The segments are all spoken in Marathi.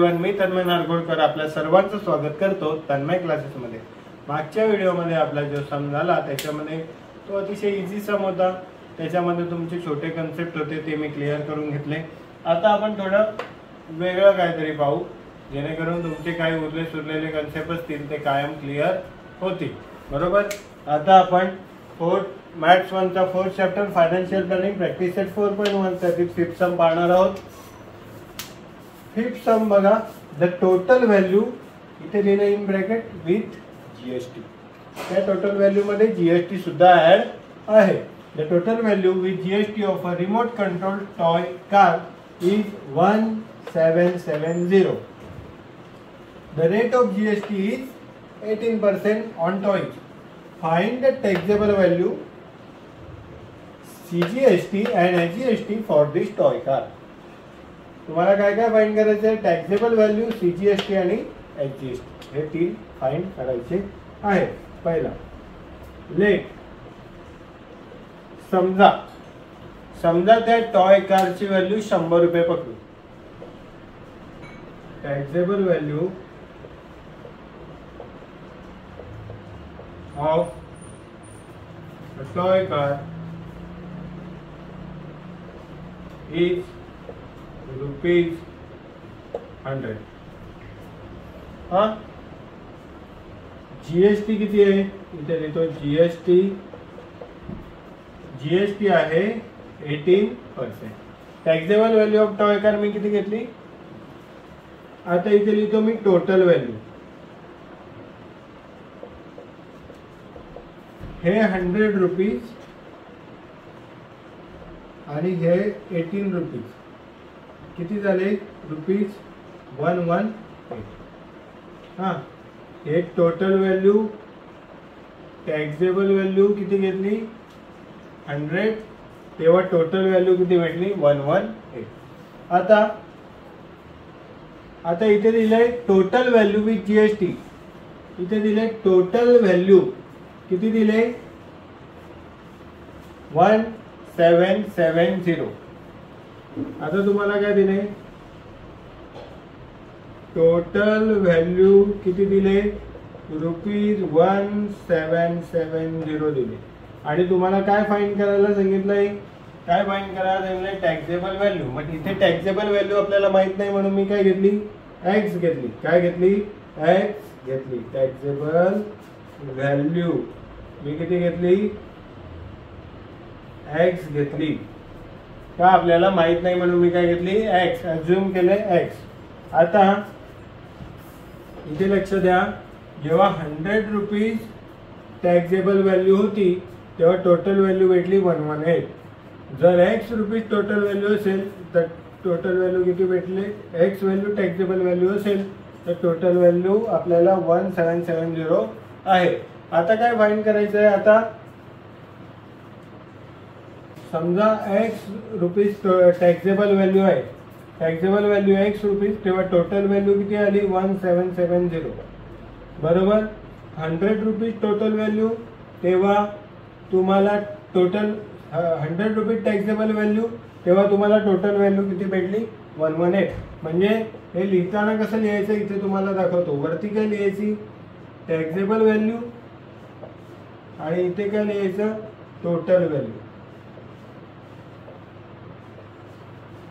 एव्हरीवन, मी तन्मय नारगोळकर आपल्या सर्वांचं स्वागत करतो तन्मय क्लासेसमध्ये। मागच्या व्हिडिओमध्ये आपला जो सम झाला त्याच्यामध्ये तो अतिशय इझी सम होता, त्याच्यामध्ये तुमचे छोटे कन्सेप्ट होते ते मी क्लिअर करून घेतले। आता आपण थोडं वेगळं काहीतरी पाहू जेणेकरून तुमचे काही उरले सुरलेले कन्सेप्ट असतील ते कायम क्लिअर होतील, बरोबर। आता आपण मॅथ्स 1 चा 4th chapter financial planning practice set 4.1 साठी फिफ्थ सम पाहणार आहोत। फिफ्थ सम बघा, द टोटल व्हॅल्यू इथे लिहिलं इन ब्रॅकेट विथ जीएसटी। त्या टोटल व्हॅल्यू मध्ये जीएसटी सुद्धा ऍड आहे। The total value with GST of a remote control toy car is 1770। The rate of GST is 18% on toys. Find the taxable value CGST and HGST for this toy car. तुम्हाला काय काय फाइंड करायचं आहे? टॅक्सेबल व्हॅल्यू, सीजीएसटी आणि एचजीएसटी हे तीन फाइंड करायचे आहे। पहिला लेट, समजा त्या टॉय कारची व्हॅल्यू 100 रुपये पकडू। Taxable value of toy car is ₹100। हा जीएसटी किती आहे? इथे लिहितो जीएसटी आहे 18%। Taxable value of toy car मी किती घेतली? आता इथे लिहितो मी टोटल व्हॅल्यू, हे 100 रुपीज आणि हे 18 रुपीज, किती झाले? ₹118। हा, हे टोटल व्हॅल्यू, टॅक्सेबल व्हॅल्यू किती घेतली? 100, तेव्हा टोटल व्हॅल्यू किती भेटली? 118। आता इथे दिलंय टोटल व्हॅल्यू विथ जीएसटी। इथे दिले टोटल व्हॅल्यू किती दिले? 1770। आता तुम्हाला काय दिले? टोटल व्हॅल्यू किती दिले? ₹1770 दिले। आणि तुम्हाला काय फाइंड करायला सांगितलंय? काय फाइंड करायला सांगितलंय? Taxable value. मग इथे टॅक्सेबल व्हॅल्यू आपल्याला माहित नाही म्हणून मी काय घेतली? एक्स घेतली। काय घेतली? एक्स घेतली। टॅक्सेबल व्हॅल्यू मी किती घेतली? एक्स घेतली। का आपल्याला माहित नाही म्हणून मी काय घेतली? एक्स अज्यूम केले एक्स। आता इथे लक्ष द्या, जेव्हा 100 रुपीज टॅक्सेबल व्हॅल्यू होती तेव्हा टोटल व्हॅल्यू भेटली 118। जर एक्स रुपीज टोटल व्हॅल्यू असेल तर टोटल व्हॅल्यू किती भेटले? एक्स व्हॅल्यू टॅक्सेबल व्हॅल्यू असेल तर टोटल व्हॅल्यू आपल्याला 1770 आहे। आता काय फाइंड करायचं आहे? आता समजा एक्स रुपीज टॅक्सेबल व्हॅल्यू आहे, टॅक्सेबल व्हॅल्यू एक्स रुपीज, तेव्हा टोटल व्हॅल्यू किती आली? 1770, बरोबर। 100 रुपीज टोटल व्हॅल्यू, तेव्हा तुम्हाला टोटल 100 रुपीज टॅक्सेबल व्हॅल्यू, तेव्हा तुम्हाला टोटल व्हॅल्यू किती भेटली? 118। म्हणजे हे लिहिताना कसं लिहायचं इथे तुम्हाला दाखवतो। वरती काय लिहायची? टॅक्सेबल व्हॅल्यू आणि इथे काय लिहायचं? Total value.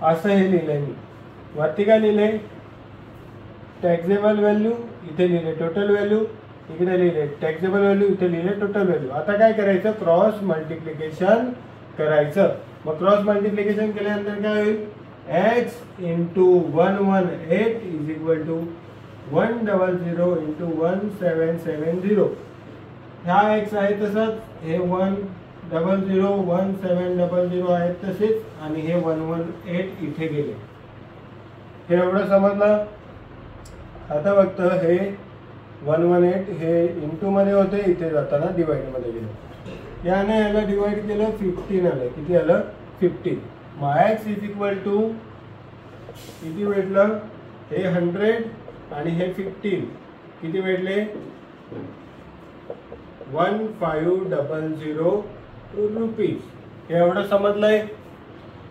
असं हे लिहिलंय मी। वरती काय लिहिलंय? टॅक्सेबल व्हॅल्यू, इथे लिहिले टोटल व्हॅल्यू, इकडे लिहिले टॅक्सेबल व्हॅल्यू, इथे लिहिले टोटल व्हॅल्यू। आता काय करायचं? क्रॉस मल्टिप्लिकेशन करायचं। मग क्रॉस मल्टिप्लिकेशन केल्यानंतर काय होईल? x × 118 is equal to 100 × 1770। ह्या x आहे तसंच, हे 100 1700 आहेत तसेच, आणि हे 118 इथे गेले। हे एवढं समजलं? आता फक्त हे 118 हे इंटू मध्ये होते, इथे जाताना डिवाइड मध्ये गेले। याने याला डिवाइड केलं, 15 आलं। किती आलं? 15। मग x इज इक्वल टू किती भेटलं? हे 100 आणि हे 15 किती भेटले? 1500 रुपीज। हे एवढं समजलंय?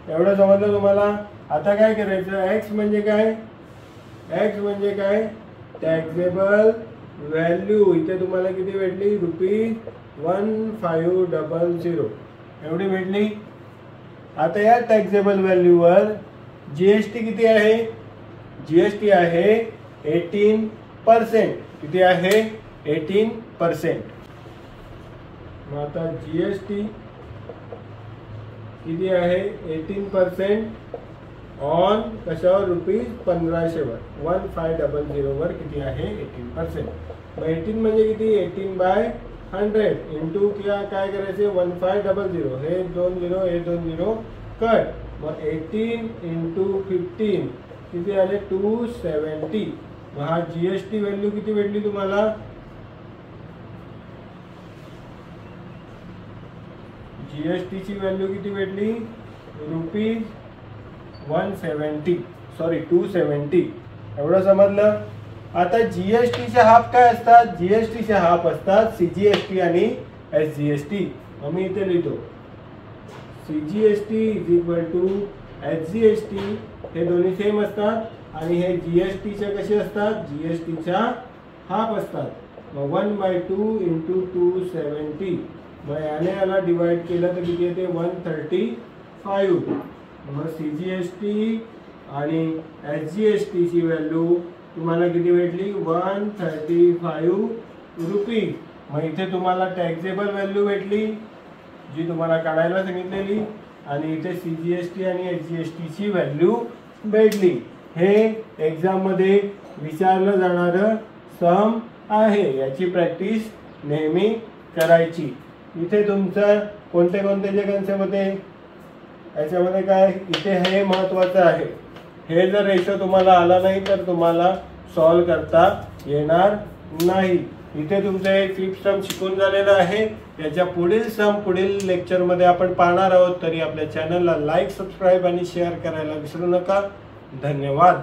एवढं समजलं तुम्हाला? आता काय करायचं? x म्हणजे काय? एक्स म्हणजे काय, टॅक्सेबल व्हॅल्यू. इथे तुम्हाला किती भेटली, ₹1500 एवढी भेटली. आता या टॅक्सेबल व्हॅल्यूवर जीएसटी किती आहे, जीएसटी आहे 18%. किती आहे, 18%. मग आता जीएसटी किती आहे, 18% ऑन कशावर, ₹1500 वर, 1500 वर किती आहे, 18%. मग 18 म्हणजे किती, 18/100 इंटू किंवा काय करायचे, 1500. हे 2 0 हे 2 0 कट. मग 18 इंटू 15 किती आले, 270. मग हा जीएसटी व्हॅल्यू किती भेटली तुम्हाला, जीएसटी ची व्हॅल्यू किती भेटली, ₹270 एवढं समजलं. आता जीएसटीचे हाफ काय असतात, जीएसटीचे हाफ असतात सीजीएसटी आणि एसजीएसटी. मग मी इथे लिहितो CGST is equal to SGST. हे दोन्ही सेम असतात आणि हे जीएसटीचे कसे असतात, जीएसटीच्या हाफ असतात. मग 1/2 इंटू 270. मग याने याला डिवाइड केलं तर किती येते, 135. मग सीजीएसटी आणि एसजीएसटीची व्हॅल्यू तुम्हाला किती भेटली, ₹135. मग इथे तुम्हाला टॅक्सेबल व्हॅल्यू भेटली जी तुम्हाला काढायला सांगितलेली, आणि इथे सीजीएसटी आणि एसजीएसटीची व्हॅल्यू भेटली. हे एक्झाम मध्ये विचारलं जाणारं सम आहे, याची प्रॅक्टिस नेहमी करायची. इथे तुमचं कोणते कोणते जे कन्सेप्ट होते याच्यामध्ये काय, इथे हे महत्वाचं आहे. हे जर रेशो तुम्हाला आला नाही तर तुम्हाला सॉल्व करता येणार नाही. इथे तुमचं हे 5th सम शिकून झालेलं आहे. याच्या पुढील सम पुढील लेक्चरमध्ये आपण पाहणार आहोत. तरी आपल्या चॅनलला लाईक, सबस्क्राईब आणि शेअर करायला विसरू नका. धन्यवाद.